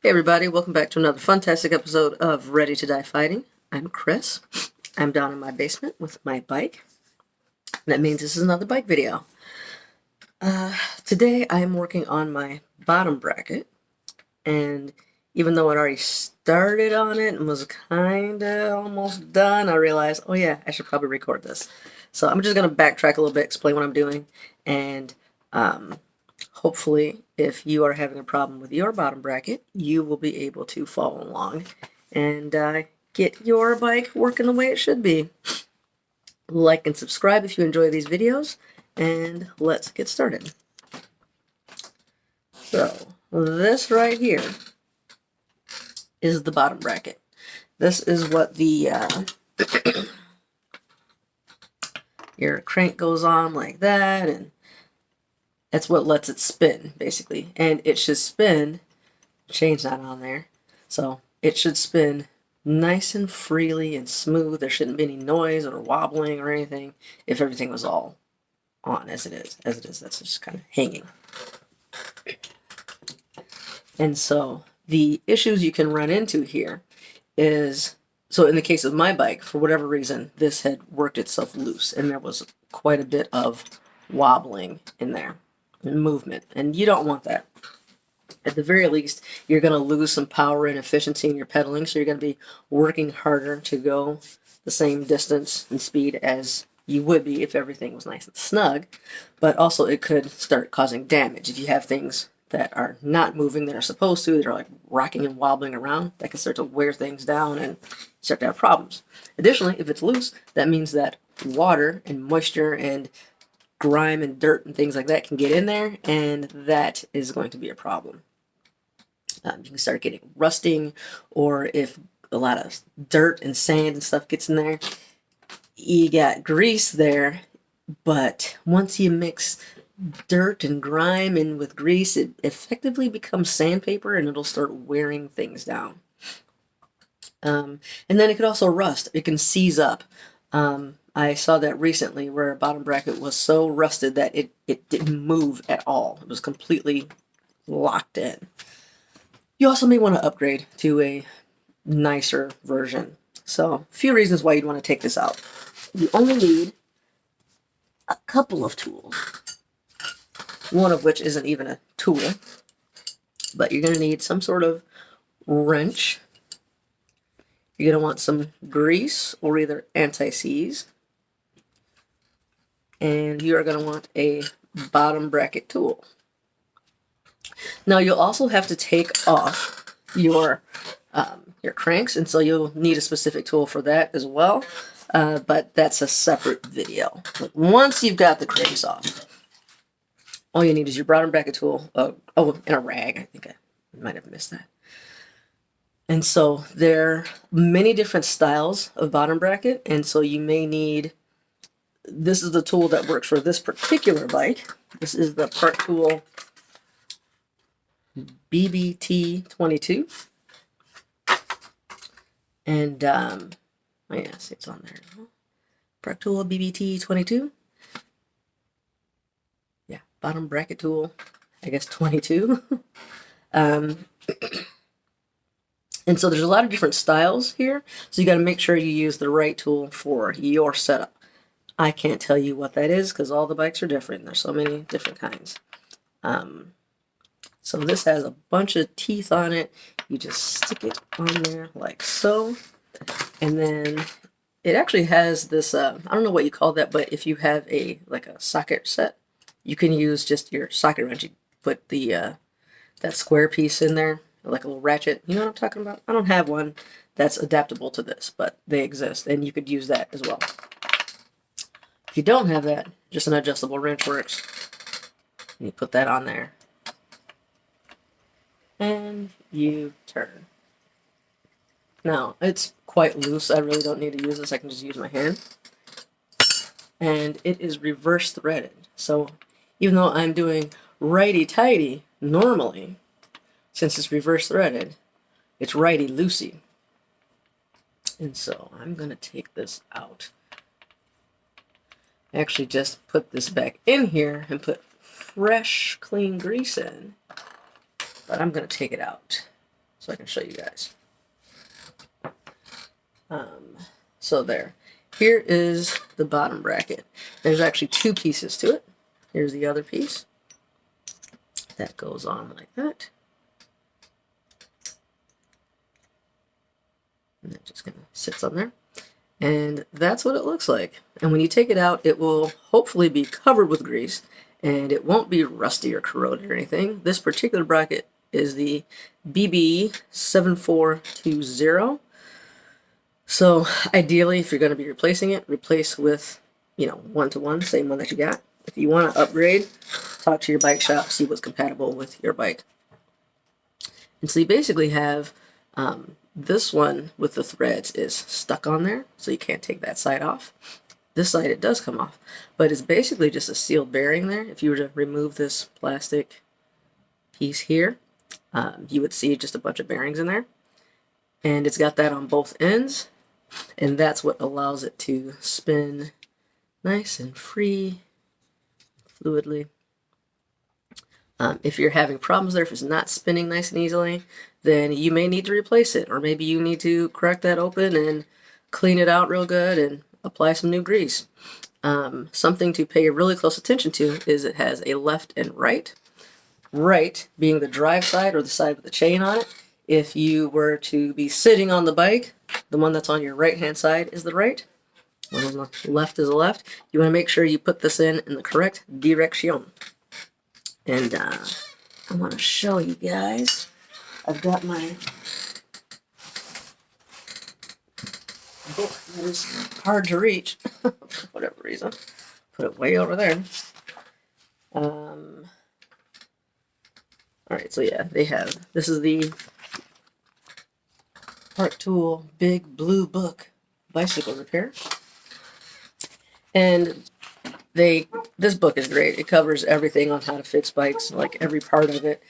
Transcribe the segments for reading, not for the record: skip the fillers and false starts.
Hey everybody, welcome back to another fantastic episode of Ready to Die Fighting. I'm Chris. I'm down in my basement with my bike. That means this is another bike video. Today I am working on my bottom bracket, and even though I'd already started on it and was kinda almost done, I realized, oh yeah, I should probably record this. So I'm just gonna backtrack a little bit, explain what I'm doing, and hopefully, if you are having a problem with your bottom bracket, you will be able to follow along and get your bike working the way it should be. Like and subscribe if you enjoy these videos, and let's get started. So, this right here is the bottom bracket. This is what the your crank goes on like that, and that's what lets it spin, basically. And it should spin, chain's not on there, so it should spin nice and freely and smooth. There shouldn't be any noise or wobbling or anything if everything was all on as it is. That's just kind of hanging. And so the issues you can run into here is, so in the case of my bike, for whatever reason, this had worked itself loose and there was quite a bit of wobbling in there and movement, and you don't want that. At the very least, you're going to lose some power and efficiency in your pedaling, so you're going to be working harder to go the same distance and speed as you would be if everything was nice and snug. But also it could start causing damage if you have things that are not moving that are supposed to, that are like rocking and wobbling around. That can start to wear things down and start to have problems. Additionally, if it's loose, that means that water and moisture and grime and dirt and things like that can get in there, and that is going to be a problem. You can start getting rusting, or if a lot of dirt and sand and stuff gets in there, you got grease there, but once you mix dirt and grime in with grease, it effectively becomes sandpaper and it'll start wearing things down. And then it could also rust. It can seize up. I saw that recently where a bottom bracket was so rusted that it didn't move at all. It was completely locked in. You also may want to upgrade to a nicer version. So, a few reasons why you'd want to take this out. You only need a couple of tools. One of which isn't even a tool. But you're going to need some sort of wrench. You're going to want some grease or either anti-seize. And you are going to want a bottom bracket tool. Now you'll also have to take off your cranks, and so you'll need a specific tool for that as well. But that's a separate video. But once you've got the cranks off, all you need is your bottom bracket tool. Oh, and a rag. I think I might have missed that. And so there are many different styles of bottom bracket, and so you may need, this is the tool that works for this particular bike. This is the Part Tool BBT-22. And, oh yeah, see it's on there. Part Tool BBT-22. Yeah, bottom bracket tool, I guess 22. And so there's a lot of different styles here, so you got to make sure you use the right tool for your setup. I can't tell you what that is because all the bikes are different. There's so many different kinds. So this has a bunch of teeth on it. You just stick it on there like so. And then it actually has this, I don't know what you call that, but if you have like a socket set, you can use just your socket wrench. You put the that square piece in there, like a little ratchet. You know what I'm talking about? I don't have one that's adaptable to this, but they exist, and you could use that as well. If you don't have that, just an adjustable wrench works. You put that on there, and you turn. Now, it's quite loose. I really don't need to use this. I can just use my hand. And it is reverse threaded. So even though I'm doing righty-tighty normally, since it's reverse threaded, it's righty-loosey. And so I'm going to take this out. Actually just put this back in here and put fresh, clean grease in. But I'm going to take it out. so I can show you guys. So there. Here is the bottom bracket. There's actually two pieces to it. Here's the other piece. That goes on like that. And that just kind of sits on there. And that's what it looks like. And when you take it out, it will hopefully be covered with grease, and it won't be rusty or corroded or anything. This particular bracket is the BBT-22. So ideally, if you're going to be replacing it, replace with, you know, 1-to-1, same one that you got. If you want to upgrade, talk to your bike shop, see what's compatible with your bike. And so you basically have this one with the threads is stuck on there, so you can't take that side off. This side it does come off, but it's basically just a sealed bearing there. If you were to remove this plastic piece here, you would see just a bunch of bearings in there. And it's got that on both ends, and that's what allows it to spin nice and free, fluidly. If you're having problems there, if it's not spinning nice and easily, then you may need to replace it, or maybe you need to crack that open and clean it out real good and apply some new grease. Something to pay really close attention to is it has a left and right. Right being the drive side or the side with the chain on it. If you were to be sitting on the bike, the one that's on your right hand side is the right. One on the left is the left. You want to make sure you put this in the correct direction. And I want to show you guys. I've got my book that is hard to reach for whatever reason. Put it way over there. Alright, so yeah, they have, this is the Park Tool Big Blue Book Bicycle Repair. And this book is great. It covers everything on how to fix bikes, like every part of it.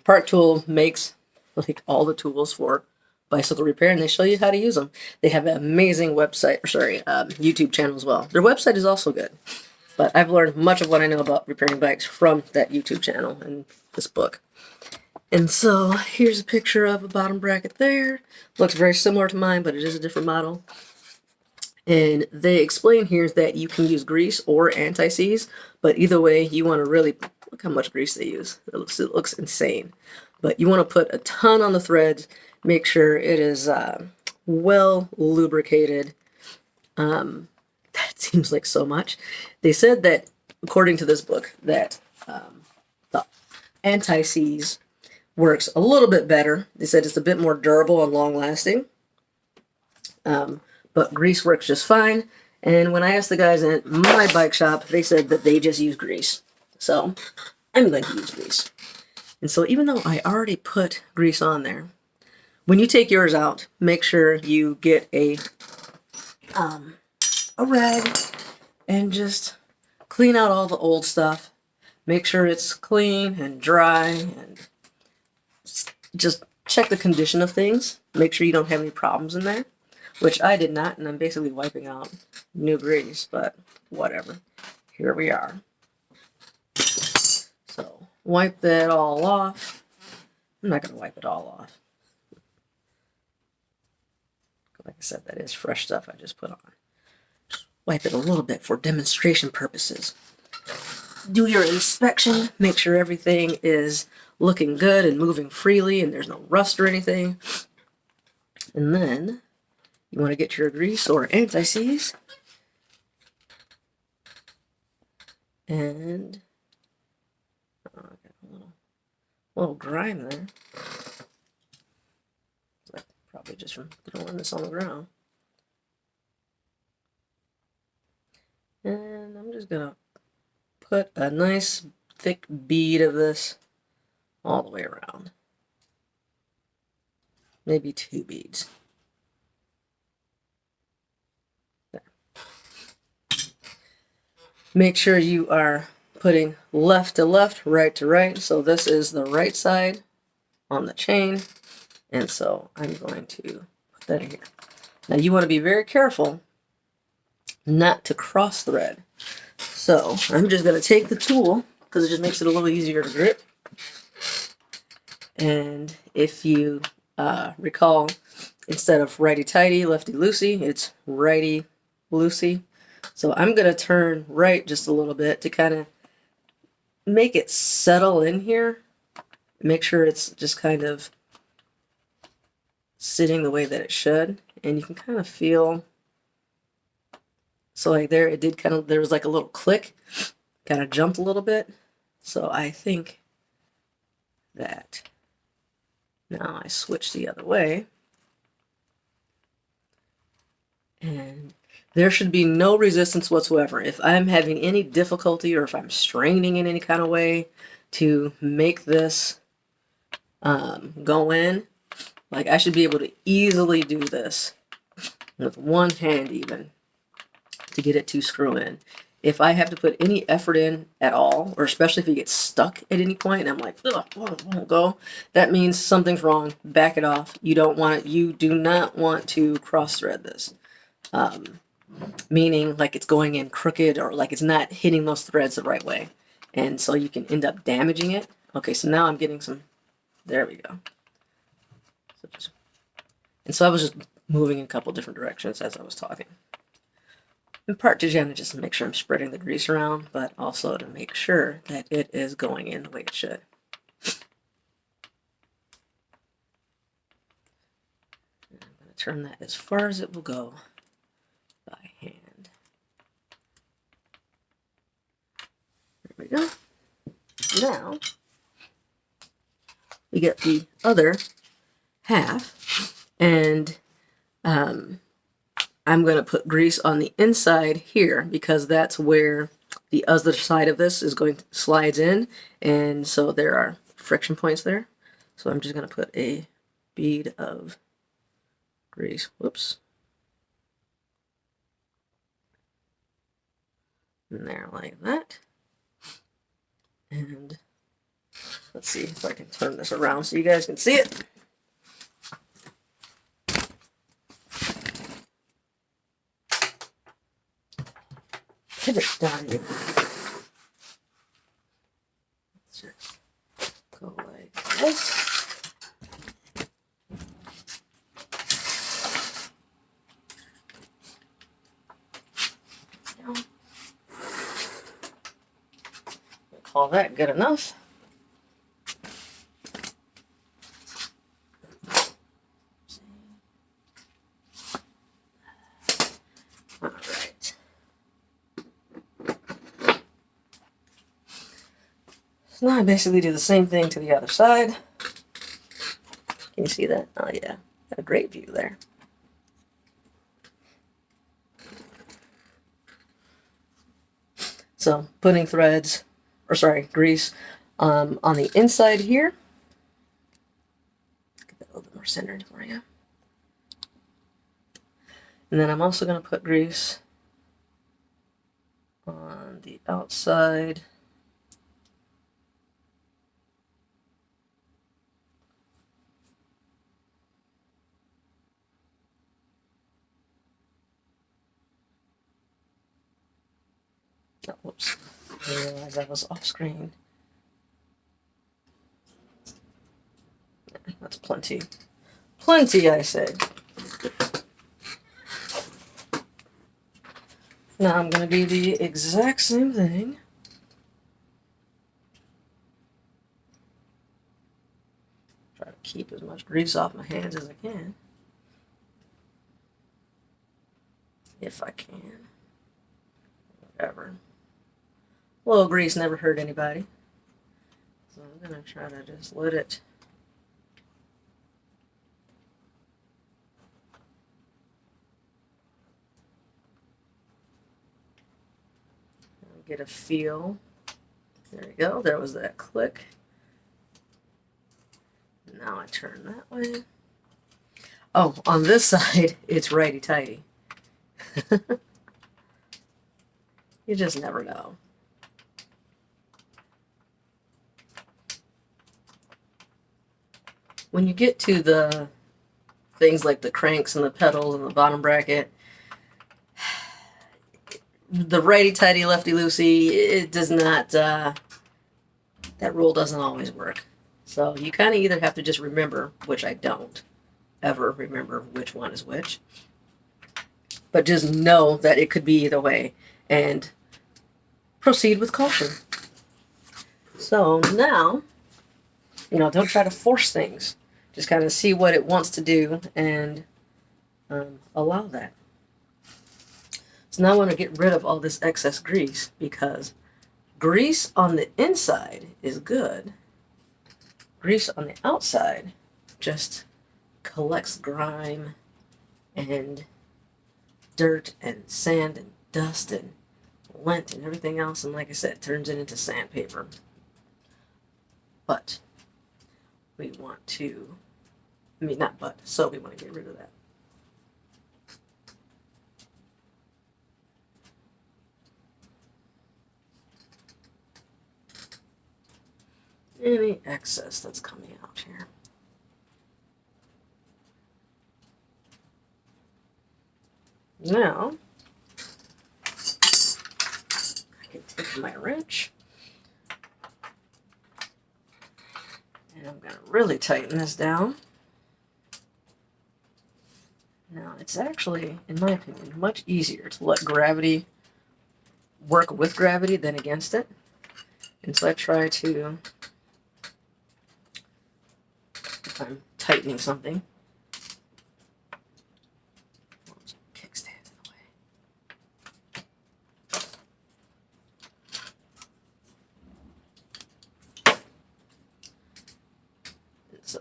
Park Tool makes like all the tools for bicycle repair, and they show you how to use them. They have an amazing website, YouTube channel as well. Their website is also good, but I've learned much of what I know about repairing bikes from that YouTube channel and this book. And so here's a picture of a bottom bracket there. Looks very similar to mine, but it is a different model. And they explain here that you can use grease or anti-seize, but either way, you want to really look how much grease they use. It looks insane. But you want to put a ton on the threads. Make sure it is well lubricated. That seems like so much. They said that, according to this book, that the anti-seize works a little bit better. They said it's a bit more durable and long-lasting. But grease works just fine. And when I asked the guys at my bike shop, they said that they just use grease. So I'm going to use grease. And so even though I already put grease on there, when you take yours out, make sure you get a rag and just clean out all the old stuff. Make sure it's clean and dry, and just check the condition of things. Make sure you don't have any problems in there, which I did not, and I'm basically wiping out new grease, but whatever. Here we are. So wipe that all off. I'm not going to wipe it all off. Like I said, that is fresh stuff I just put on. Just wipe it a little bit for demonstration purposes. Do your inspection. Make sure everything is looking good and moving freely and there's no rust or anything. And then you want to get your grease or anti-seize. And I got a little grime there. Probably just from throwing this on the ground. And I'm just going to put a nice thick bead of this all the way around. Maybe 2 beads. There. Make sure you are putting left to left, right to right. So this is the right side on the chain. And so I'm going to put that in here. Now you want to be very careful not to cross thread. So I'm just going to take the tool, because it just makes it a little easier to grip. And if you recall, instead of righty-tighty, lefty-loosey, it's righty-loosey. So I'm going to turn right just a little bit to kind of make it settle in here. Make sure it's just kind of sitting the way that it should. And you can kind of feel, so like there, it did kind of, there was like a little click, kind of jumped a little bit. So I think that now I switch the other way. And there should be no resistance whatsoever. If I'm having any difficulty or if I'm straining in any kind of way to make this go in, like I should be able to easily do this with one hand even to get it to screw in. If I have to put any effort in at all, or especially if it gets stuck at any point and I'm like, ugh, it won't go, that means something's wrong. Back it off. You don't want it. You do not want to cross thread this. Meaning like it's going in crooked or like it's not hitting those threads the right way. And so you can end up damaging it. Okay, so now I'm getting some, there we go. And so I was just moving in a couple different directions as I was talking. In part to just make sure I'm spreading the grease around, but also to make sure that it is going in the way it should. And I'm going to turn that as far as it will go by hand. There we go. Now we get the other half, and I'm going to put grease on the inside here because that's where the other side of this is going to slides in, and so there are friction points there. So I'm just going to put a bead of grease. Whoops. In there like that. And let's see if I can turn this around so you guys can see it. Pivot down here. Let's just go like this. Call that good enough. All right. So now I basically do the same thing to the other side. Can you see that? Oh yeah, got a great view there. So putting threads, or sorry, grease on the inside here. Get that a little bit more centered for you. And then I'm also going to put grease on the outside. Oh, whoops. I realized I was off screen. That's plenty. Plenty, I say. Now I'm going to do the exact same thing. Try to keep as much grease off my hands as I can. If I can. Whatever. A little grease never hurt anybody. So I'm going to try to just let it get a feel. There we go. There was that click. Now I turn that way. Oh, on this side, it's righty-tighty. You just never know. When you get to the things like the cranks and the pedals and the bottom bracket, the righty-tighty, lefty-loosey, it does not, that rule doesn't always work. So you kind of either have to just remember, which I don't ever remember which one is which, but just know that it could be either way and proceed with caution. So now, don't try to force things. Just kind of see what it wants to do and allow that. So now I want to get rid of all this excess grease, because grease on the inside is good. Grease on the outside just collects grime and dirt and sand and dust and lint and everything else, and like I said, turns it into sandpaper. But we want to, so we want to get rid of that. Any excess that's coming out here. Now, I can take my wrench and I'm going to really tighten this down. Now, it's actually, in my opinion, much easier to let gravity work with gravity than against it. And so I try to, if I'm tightening something, kickstand in the way. And so,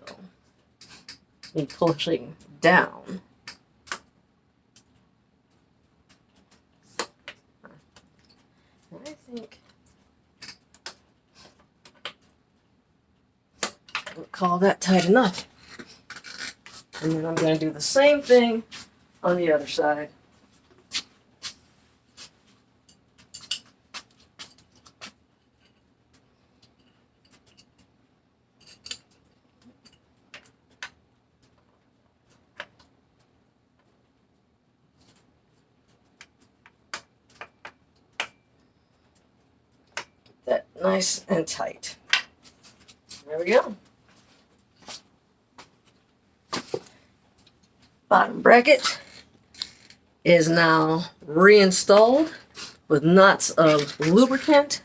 me pushing down, I think we'll call that tight enough. And then I'm going to do the same thing on the other side. That nice and tight. There we go. Bottom bracket is now reinstalled with knots of lubricant.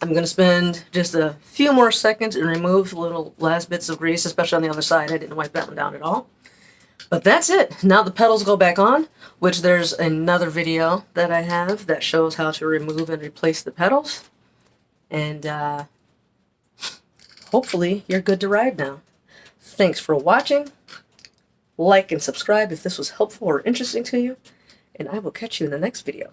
I'm going to spend just a few more seconds and remove the little last bits of grease, especially on the other side. I didn't wipe that one down at all. But that's it. Now the pedals go back on, which there's another video that I have that shows how to remove and replace the pedals. And hopefully you're good to ride now. Thanks for watching. Like and subscribe if this was helpful or interesting to you, and I will catch you in the next video.